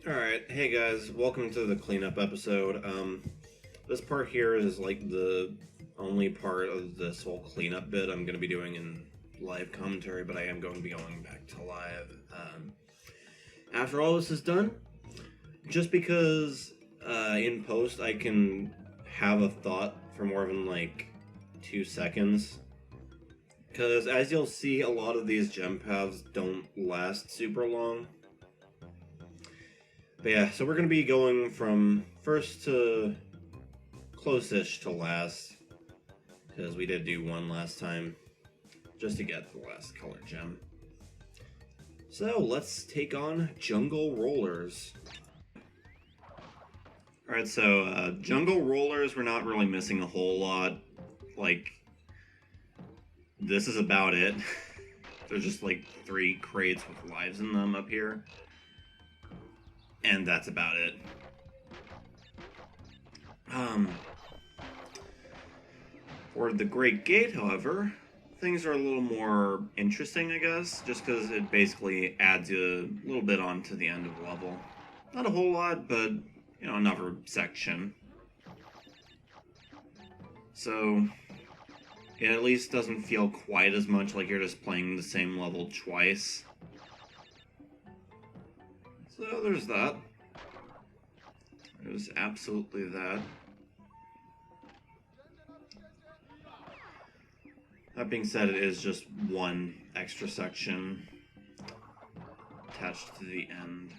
Alright, hey guys, welcome to the cleanup episode. This part here is like the only part of this whole cleanup bit I'm going to be doing in live commentary, but I am going to be going back to live after all this is done. Just because in post I can have a thought for more than like 2 seconds. Because as you'll see, a lot of these gem paths don't last super long. But yeah, so we're going to be going from first to close-ish to last, because we did do one last time, just to get the last color gem. So let's take on Jungle Rollers. Alright, so Jungle Rollers, we're not really missing a whole lot. Like, this is about it. There's just like 3 crates with lives in them up here. And that's about it. For the Great Gate, however, things are a little more interesting, I guess, just because it basically adds you a little bit onto the end of the level. Not a whole lot, but, you know, another section. So, it at least doesn't feel quite as much like you're just playing the same level twice. So there's that. There's absolutely that. That being said, it is just one extra section attached to the end.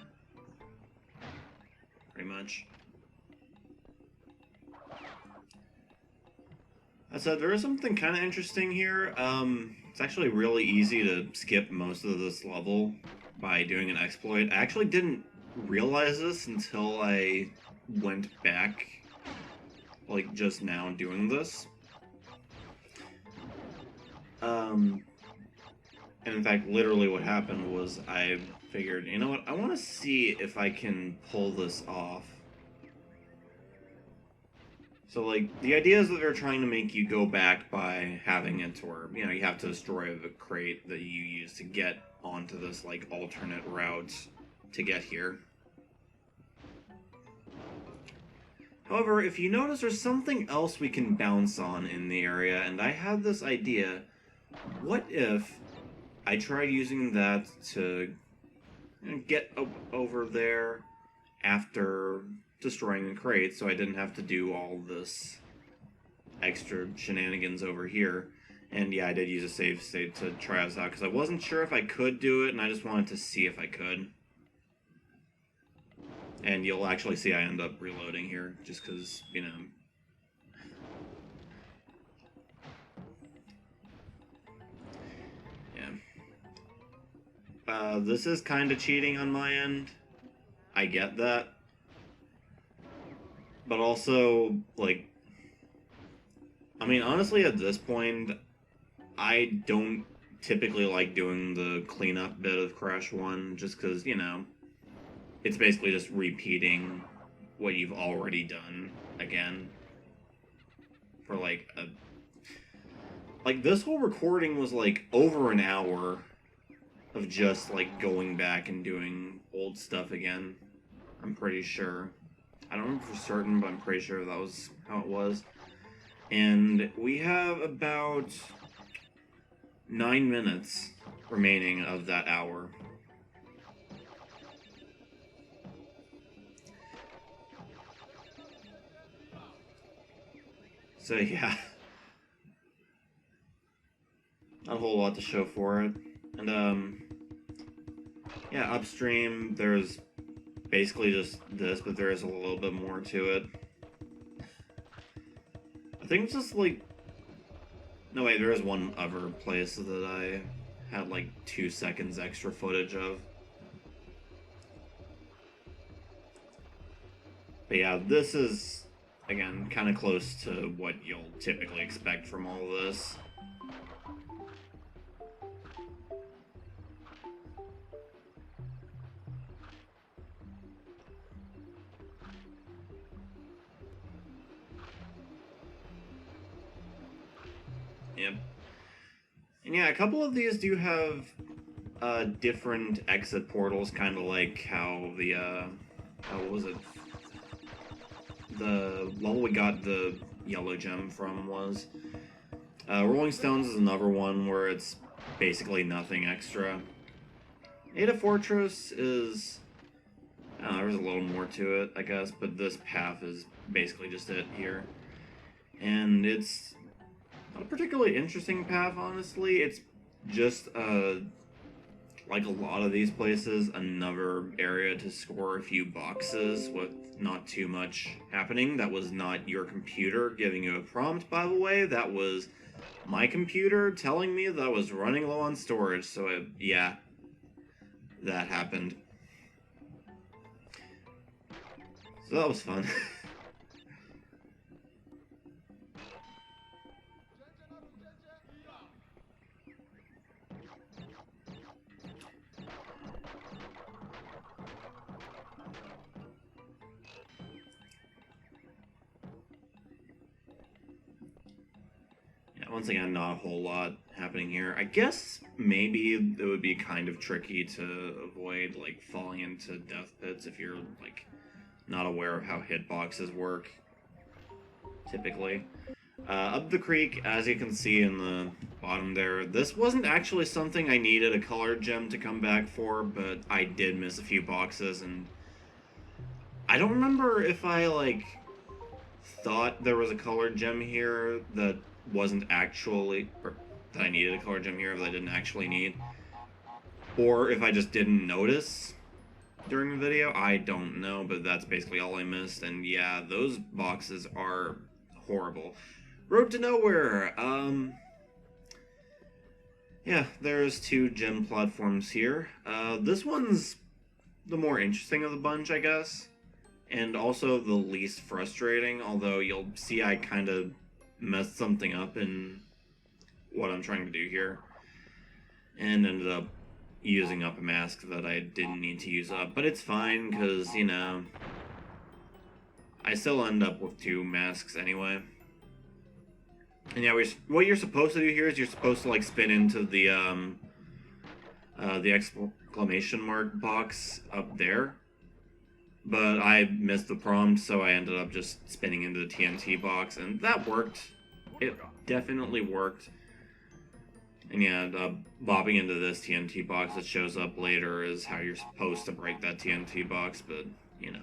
Pretty much. That said, there is something kind of interesting here. It's actually really easy to skip most of this level by doing an exploit. I actually didn't realize this until I went back, like, just now doing this. And in fact, literally what happened was I figured, you know what, I want to see if I can pull this off. So, like, the idea is that they're trying to make you go back by having it where, you know, you have to destroy the crate that you use to get onto this, like, alternate route to get here. However, if you notice, there's something else we can bounce on in the area, and I had this idea. What if I tried using that to get over there after destroying the crate, so I didn't have to do all this extra shenanigans over here? And yeah, I did use a save state to try this out, because I wasn't sure if I could do it, and I just wanted to see if I could. And you'll actually see I end up reloading here, just because, you know... Yeah. This is kind of cheating on my end. I get that. But also, like... I mean, honestly, at this point, I don't typically like doing the cleanup bit of Crash 1, just because, you know... It's basically just repeating what you've already done again. For like a... Like, this whole recording was like over an hour of just like going back and doing old stuff again. I'm pretty sure. I don't remember for certain, but I'm pretty sure that was how it was. And we have about 9 minutes remaining of that hour. So yeah, not a whole lot to show for it. And yeah, Upstream, there's basically just this, but there is a little bit more to it. I think it's just like... No, wait, there is one other place that I had like 2 seconds extra footage of. But yeah, this is, again, kind of close to what you'll typically expect from all of this. Yep. And yeah, a couple of these do have different exit portals, kind of like how the what was it? The level we got the yellow gem from was. Rolling Stones is another one where it's basically nothing extra. Ada Fortress is... I don't know, there's a little more to it, I guess, but this path is basically just it here. And it's not a particularly interesting path, honestly. It's just, like a lot of these places, another area to score a few boxes with not too much happening. That was not your computer giving you a prompt, by the way. That was my computer telling me that I was running low on storage. So, yeah, that happened. So that was fun. Once again, not a whole lot happening here. I guess maybe it would be kind of tricky to avoid, like, falling into death pits if you're, like, not aware of how hitboxes work, typically. Up the creek, as you can see in the bottom there, this wasn't actually something I needed a colored gem to come back for, but I did miss a few boxes, and I don't remember if I, like, thought there was a colored gem here that wasn't actually, or that I needed a colored gem here that I didn't actually need, or if I just didn't notice during the video. I don't know, but that's basically all I missed. And yeah, those boxes are horrible. Road to Nowhere. Yeah, there's 2 gem platforms here. This one's the more interesting of the bunch, I guess, and also the least frustrating, although you'll see I kind of messed something up in what I'm trying to do here, and ended up using up a mask that I didn't need to use up. But it's fine, because, you know, I still end up with 2 masks anyway. And yeah, what you're supposed to do here is you're supposed to, like, spin into the exclamation mark box up there. But I missed the prompt, so I ended up just spinning into the TNT box, and that worked. It definitely worked. And yeah, bobbing into this TNT box that shows up later is how you're supposed to break that TNT box, but, you know.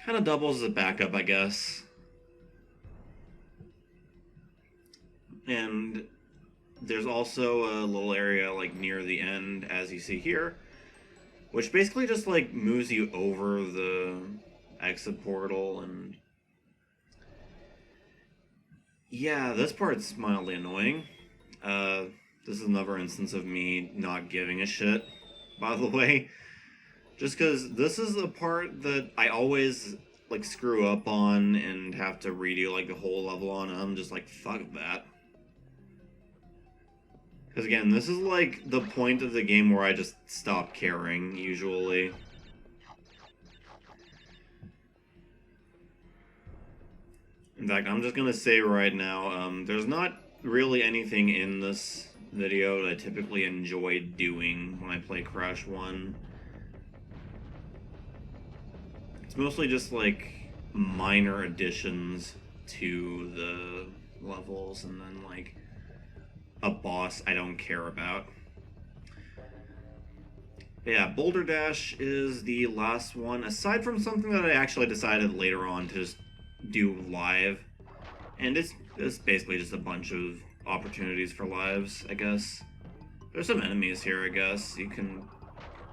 Kind of doubles as a backup, I guess. And there's also a little area, like, near the end, as you see here, which basically just, like, moves you over the exit portal, and yeah, this part's mildly annoying. This is another instance of me not giving a shit, by the way. Just because this is a part that I always, like, screw up on and have to redo, like, the whole level on, and I'm just like, fuck that. Because again, this is, like, the point of the game where I just stop caring, usually. In fact, I'm just gonna say right now, there's not really anything in this video that I typically enjoy doing when I play Crash 1. It's mostly just, like, minor additions to the levels, and then, like, a boss I don't care about. But yeah, Boulder Dash is the last one, aside from something that I actually decided later on to just do live. And it's basically just a bunch of opportunities for lives, I guess. There's some enemies here, I guess. You can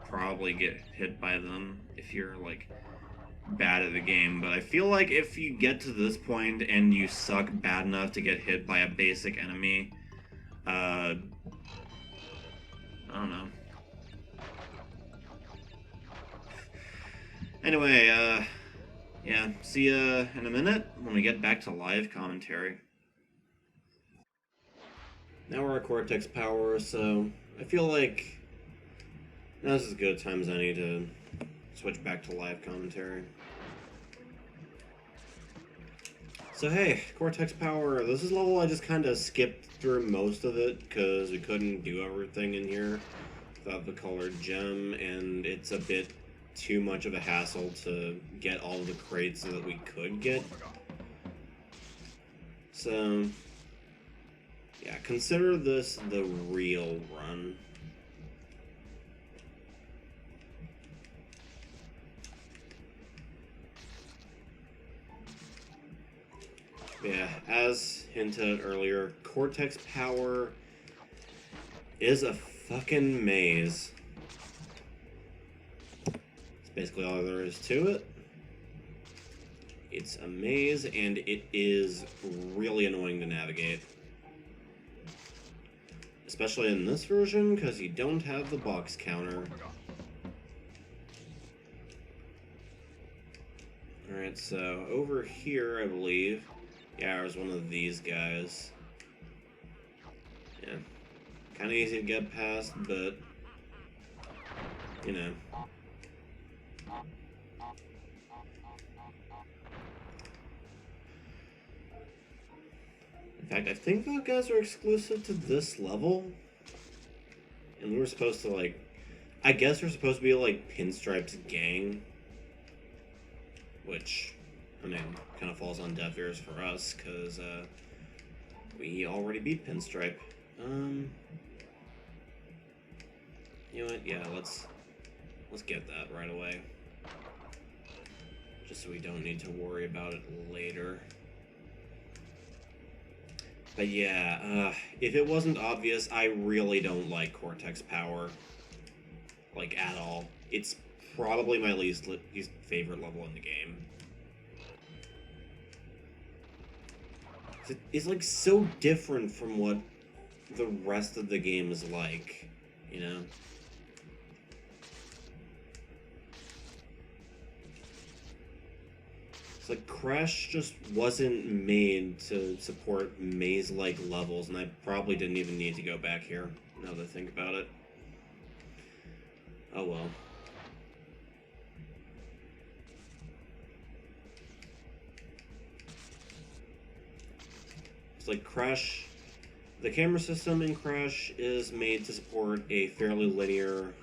probably get hit by them if you're, like, bad at the game. But I feel like if you get to this point and you suck bad enough to get hit by a basic enemy, I don't know. Anyway, yeah, see ya in a minute when we get back to live commentary. Now we're at cortex power, so I feel like now's as good a time as any to switch back to live commentary. So hey, cortex power, this is a level I just kind of skipped through most of it because we couldn't do everything in here without the colored gem, and it's a bit too much of a hassle to get all of the crates that we could get. So, yeah, consider this the real run. Yeah, as hinted earlier, cortex power is a fucking maze. That's basically all there is to it. It's a maze, and it is really annoying to navigate. Especially in this version, because you don't have the box counter. Alright, so over here, I believe, yeah, there's one of these guys. Yeah. Kind of easy to get past, but, you know. In fact, I think those guys are exclusive to this level. And we were supposed to, like, I guess we're supposed to be, like, Pinstripe's gang. Which, I mean, kind of falls on deaf ears for us, because, we already beat Pinstripe. You know what? Yeah, let's get that right away. Just so we don't need to worry about it later. But yeah, if it wasn't obvious, I really don't like cortex power. Like, at all. It's probably my least favorite level in the game. It's like so different from what the rest of the game is like, you know? It's like Crash just wasn't made to support maze-like levels, and I probably didn't even need to go back here, now that I think about it. Oh well. It's like Crash, the camera system in Crash is made to support a fairly linear,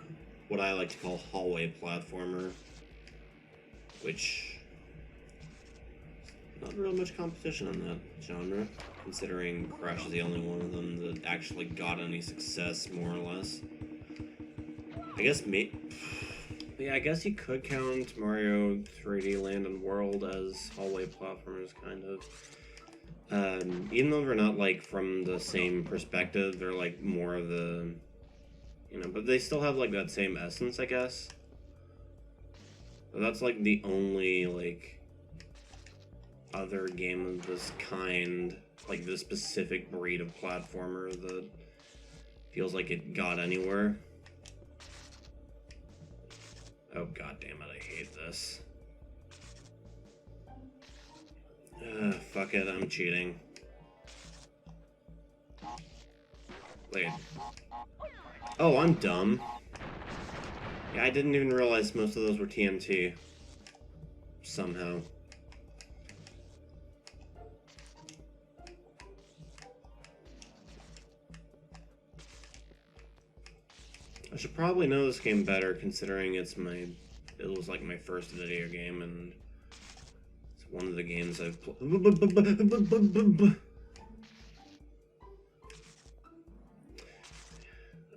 what I like to call hallway platformer, which, not really much competition on that genre, considering Crash is the only one of them that actually got any success, more or less. I guess yeah, I guess you could count Mario 3D Land and World as hallway platformers, kind of. Even though they're not, like, from the same perspective, they're, like, more of the, you know, but they still have, like, that same essence, I guess. But that's, like, the only, like, other game of this kind, like, this specific breed of platformer that feels like it got anywhere. Oh, god damn it, I hate this. Fuck it, I'm cheating. Wait. Oh, I'm dumb. Yeah, I didn't even realize most of those were TNT. Somehow. I should probably know this game better, considering it was like my first video game, and it's one of the games I've played.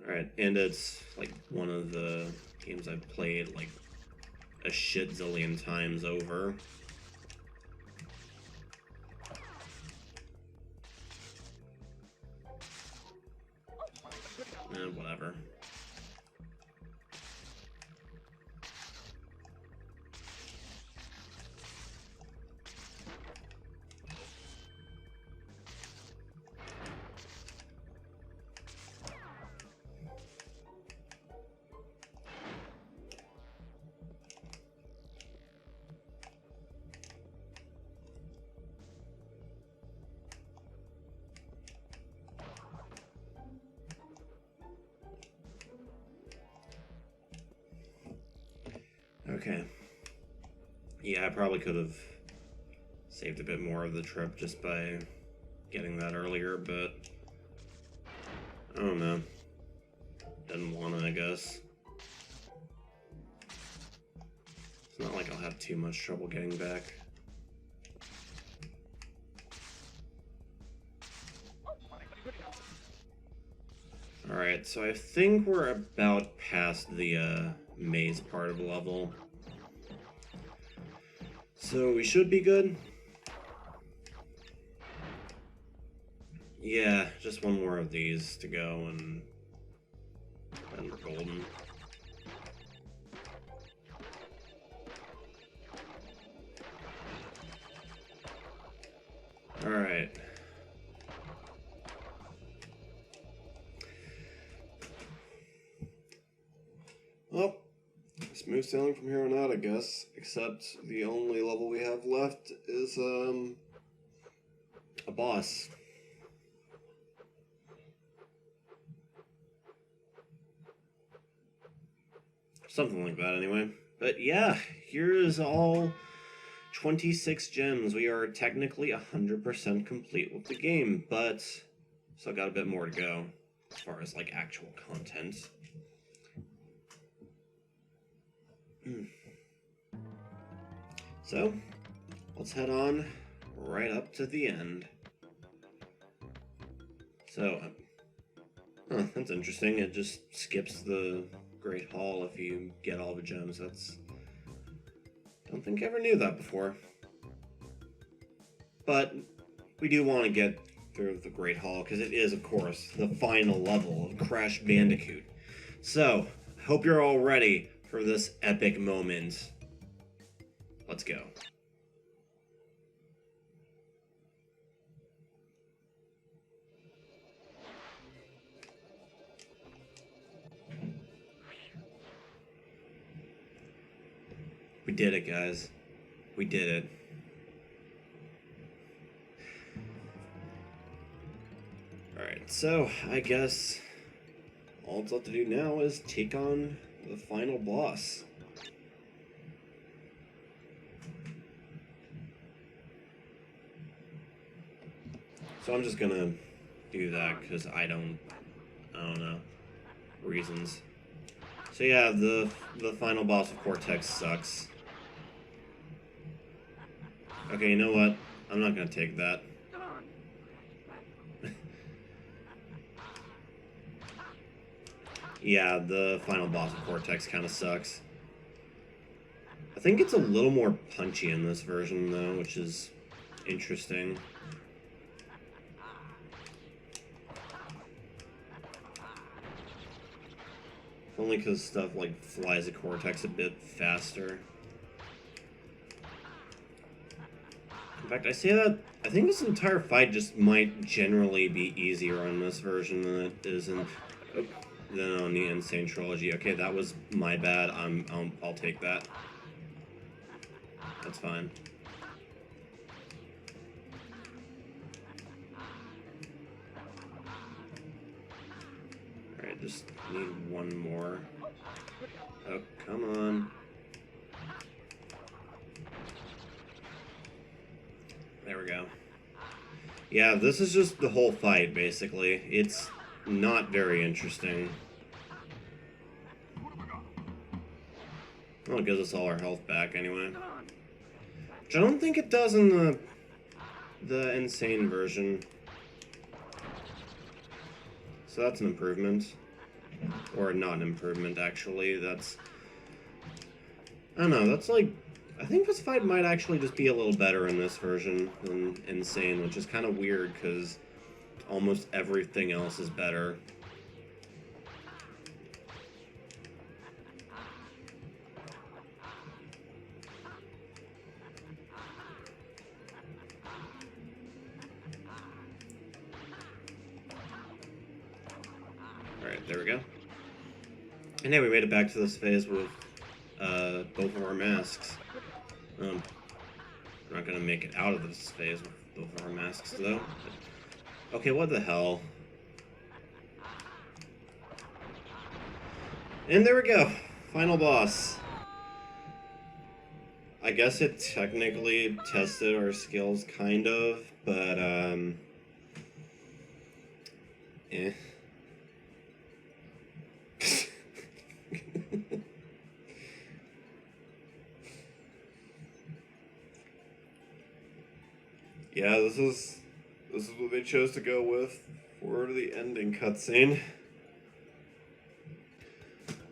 Alright, and it's like one of the games I've played like a shit zillion times over. Whatever. Okay. Yeah, I probably could have saved a bit more of the trip just by getting that earlier, but I don't know. Didn't want to, I guess. not like I'll have too much trouble getting back. Alright, so I think we're about past the maze part of the level. So we should be good. Yeah, just one more of these to go and then we're golden. Alright. Well, smooth sailing from here on out, I guess. Except the only level we have left is, a boss. Something like that, anyway. But yeah, here is all 26 gems. We are technically 100% complete with the game, but still got a bit more to go as far as, like, actual content. So, let's head on right up to the end. So, that's interesting. It just skips the Great Hall if you get all the gems. That's... don't think I ever knew that before. But we do want to get through the Great Hall, because it is, of course, the final level of Crash Bandicoot. So, hope you're all ready for this epic moment. Let's go. We did it, guys. We did it. Alright, so I guess all it's left to do now is take on the final boss. So I'm just gonna do that because I don't know, reasons. So yeah, the final boss of Cortex sucks. Okay, you know what? I'm not gonna take that. Yeah, the final boss of Cortex kind of sucks. I think it's a little more punchy in this version, though, which is interesting. Only because stuff like flies at Cortex a bit faster. In fact, I say that, I think this entire fight just might generally be easier on this version than it is in... than on the Insane Trilogy. Okay, that was my bad. I'll take that. That's fine. Alright, just need one more. Oh, come on. There we go. Yeah, this is just the whole fight, basically. It's not very interesting. Well, it gives us all our health back anyway. Which I don't think it does in the insane version. So that's an improvement. Or not an improvement, actually. That's... I don't know, that's like... I think this fight might actually just be a little better in this version than insane, which is kind of weird, because almost everything else is better. Alright, there we go. And yeah, we made it back to this phase with both of our masks. We're not gonna make it out of this phase with both of our masks, though. Okay, what the hell? And there we go. Final boss. I guess it technically tested our skills, kind of, but, eh. Yeah, this is what they chose to go with for the ending cutscene.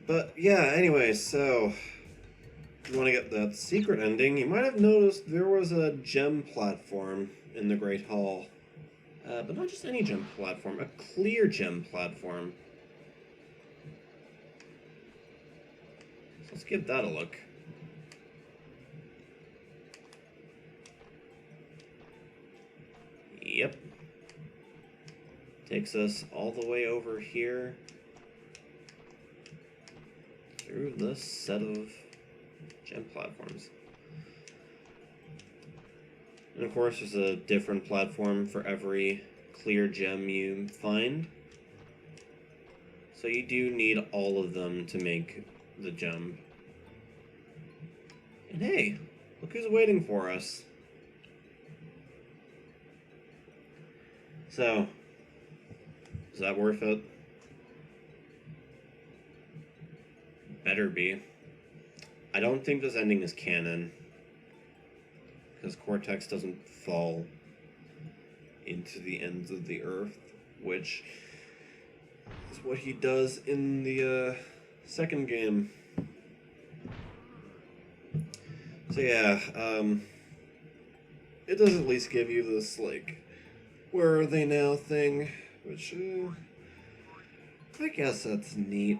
But yeah, anyway, so if you want to get that secret ending, you might have noticed there was a gem platform in the Great Hall. But not just any gem platform, a clear gem platform. So let's give that a look. Yep. Takes us all the way over here through this set of gem platforms. And of course, there's a different platform for every clear gem you find. So you do need all of them to make the jump. And hey, look who's waiting for us. So, is that worth it? Better be. I don't think this ending is canon, because Cortex doesn't fall into the ends of the earth, which is what he does in the second game. So yeah, it does at least give you this, like, where are they now thing, which, I guess that's neat.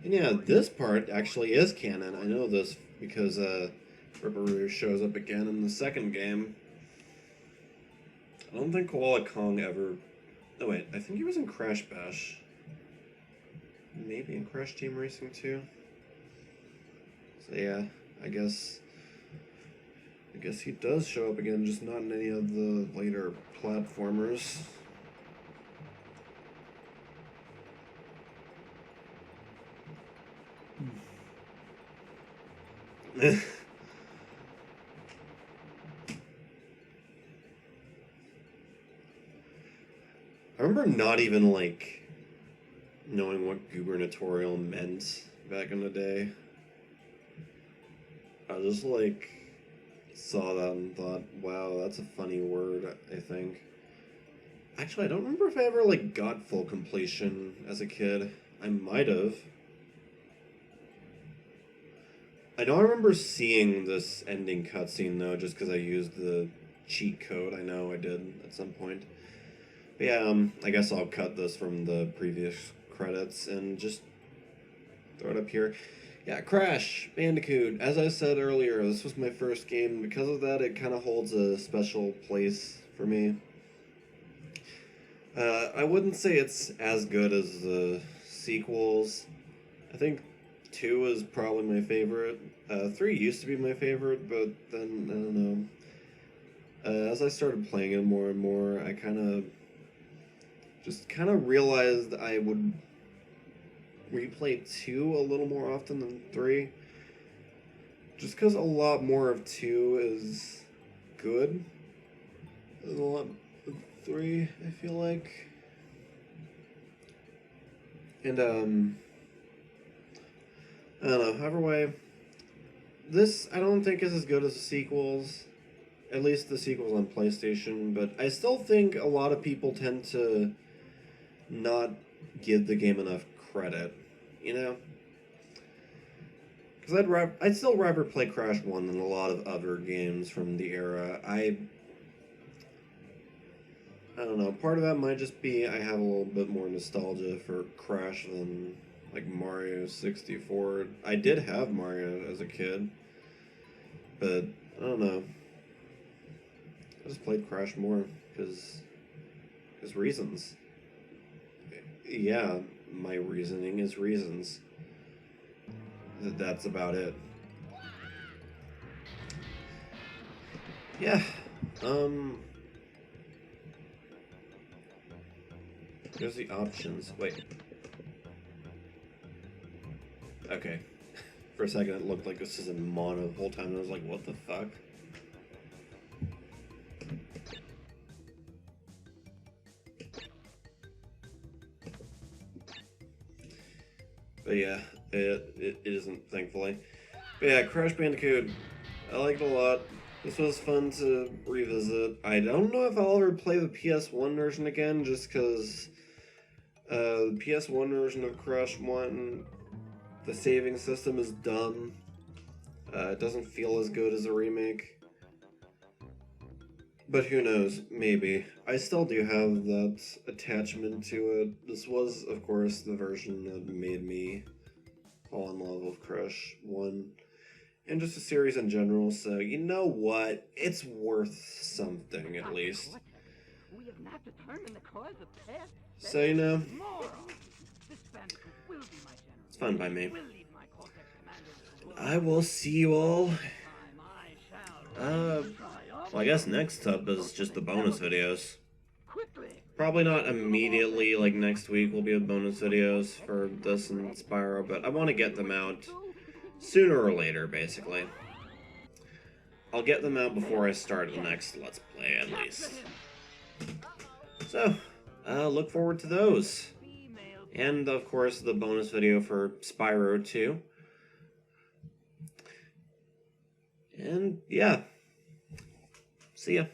And yeah, this part actually is canon. I know this because Ripperoo shows up again in the second game. I don't think Koala Kong ever... No, wait, I think he was in Crash Bash. Maybe in Crash Team Racing 2. So yeah, I guess he does show up again, just not in any of the later platformers. I remember not even, like, knowing what gubernatorial meant back in the day. I just, like, saw that and thought, wow, that's a funny word, I think. Actually, I don't remember if I ever, like, got full completion as a kid. I might have. I know I remember seeing this ending cutscene, though, just because I used the cheat code. I know I did at some point. But yeah, I guess I'll cut this from the previous credits and just throw it up here. Yeah, Crash Bandicoot. As I said earlier, this was my first game. Because of that, it kind of holds a special place for me. I wouldn't say it's as good as the sequels. I think 2 is probably my favorite. 3 used to be my favorite, but then, I don't know. As I started playing it more and more, I kind of realized I would replay 2 a little more often than 3. Just because a lot more of 2 is good than a lot of 3, I feel like. And, I don't know, however way, this I don't think is as good as the sequels, at least the sequels on PlayStation, but I still think a lot of people tend to not give the game enough credit, you know? Because I'd still rather play Crash 1 than a lot of other games from the era. I don't know, part of that might just be I have a little bit more nostalgia for Crash than, like, Mario 64. I did have Mario as a kid, but I don't know. I just played Crash more because reasons. Yeah, my reasoning is reasons. That's about it. Yeah, there's the options. Wait. Okay. For a second, it looked like this is in mono the whole time, and I was like, what the fuck? But yeah, it isn't, thankfully. But yeah, Crash Bandicoot, I liked it a lot. This was fun to revisit. I don't know if I'll ever play the PS1 version again, just because the PS1 version of Crash 1, the saving system is dumb. It doesn't feel as good as a remake. But who knows, maybe. I still do have that attachment to it. This was, of course, the version that made me fall in love with Crash 1. And just a series in general, so you know what? It's worth something, at least. So, you know, it's fun by me. I will see you all. Well, I guess next up is just the bonus videos. Probably not immediately, like next week will be the bonus videos for this and Spyro, but I want to get them out sooner or later, basically. I'll get them out before I start the next Let's Play, at least. So, look forward to those. And, of course, the bonus video for Spyro 2. And, yeah. See ya.